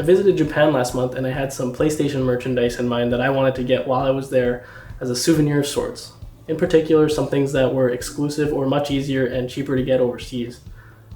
I visited Japan last month and I had some PlayStation merchandise in mind that I wanted to get while I was there as a souvenir of sorts. In particular, some things that were exclusive or much easier and cheaper to get overseas.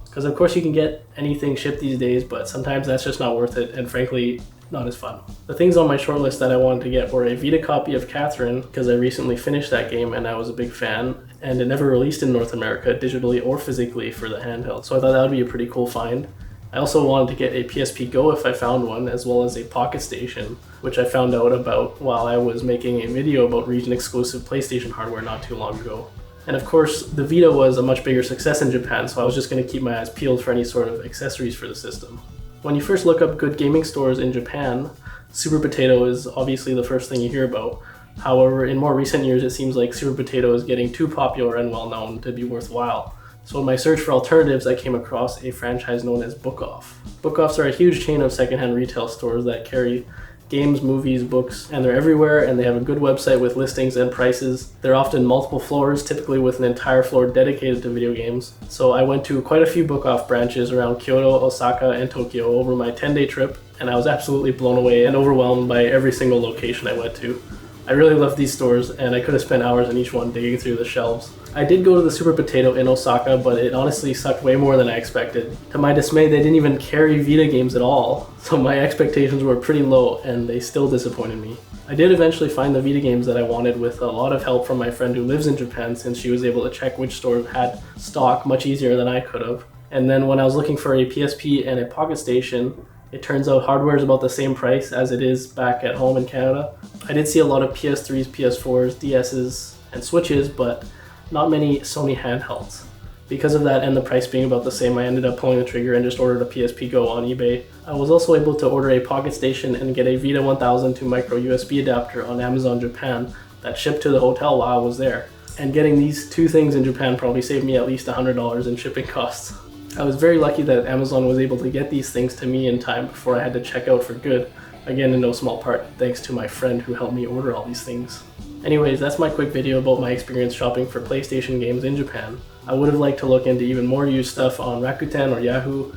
Because of course you can get anything shipped these days, but sometimes that's just not worth it and frankly, not as fun. The things on my shortlist that I wanted to get were a Vita copy of Catherine, because I recently finished that game and I was a big fan, and it never released in North America digitally or physically for the handheld, so I thought that would be a pretty cool find. I also wanted to get a PSP Go if I found one, as well as a Pocket Station, which I found out about while I was making a video about region-exclusive PlayStation hardware not too long ago. And of course, the Vita was a much bigger success in Japan, so I was just going to keep my eyes peeled for any sort of accessories for the system. When you first look up good gaming stores in Japan, Super Potato is obviously the first thing you hear about. However, in more recent years, it seems like Super Potato is getting too popular and well-known to be worthwhile. So in my search for alternatives, I came across a franchise known as Book Off. Book Offs are a huge chain of secondhand retail stores that carry games, movies, books, and they're everywhere, and they have a good website with listings and prices. They're often multiple floors, typically with an entire floor dedicated to video games. So I went to quite a few Book Off branches around Kyoto, Osaka, and Tokyo over my 10-day trip, and I was absolutely blown away and overwhelmed by every single location I went to. I really love these stores, and I could have spent hours in each one digging through the shelves. I did go to the Super Potato in Osaka, but it honestly sucked way more than I expected. To my dismay, they didn't even carry Vita games at all, so my expectations were pretty low, and they still disappointed me. I did eventually find the Vita games that I wanted with a lot of help from my friend who lives in Japan, since she was able to check which stores had stock much easier than I could have. And then when I was looking for a PSP and a Pocket Station, it turns out hardware is about the same price as it is back at home in Canada. I did see a lot of PS3s, PS4s, DSs, and Switches, but not many Sony handhelds. Because of that and the price being about the same, I ended up pulling the trigger and just ordered a PSP Go on eBay. I was also able to order a Pocket Station and get a Vita 1000 to micro USB adapter on Amazon Japan that shipped to the hotel while I was there. And getting these two things in Japan probably saved me at least $100 in shipping costs. I was very lucky that Amazon was able to get these things to me in time before I had to check out for good. Again, in no small part thanks to my friend who helped me order all these things. Anyways, that's my quick video about my experience shopping for PlayStation games in Japan. I would have liked to look into even more used stuff on Rakuten or Yahoo,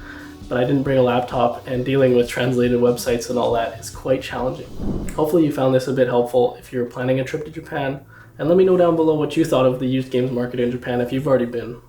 but I didn't bring a laptop, and dealing with translated websites and all that is quite challenging. Hopefully you found this a bit helpful if you're planning a trip to Japan, and let me know down below what you thought of the used games market in Japan if you've already been.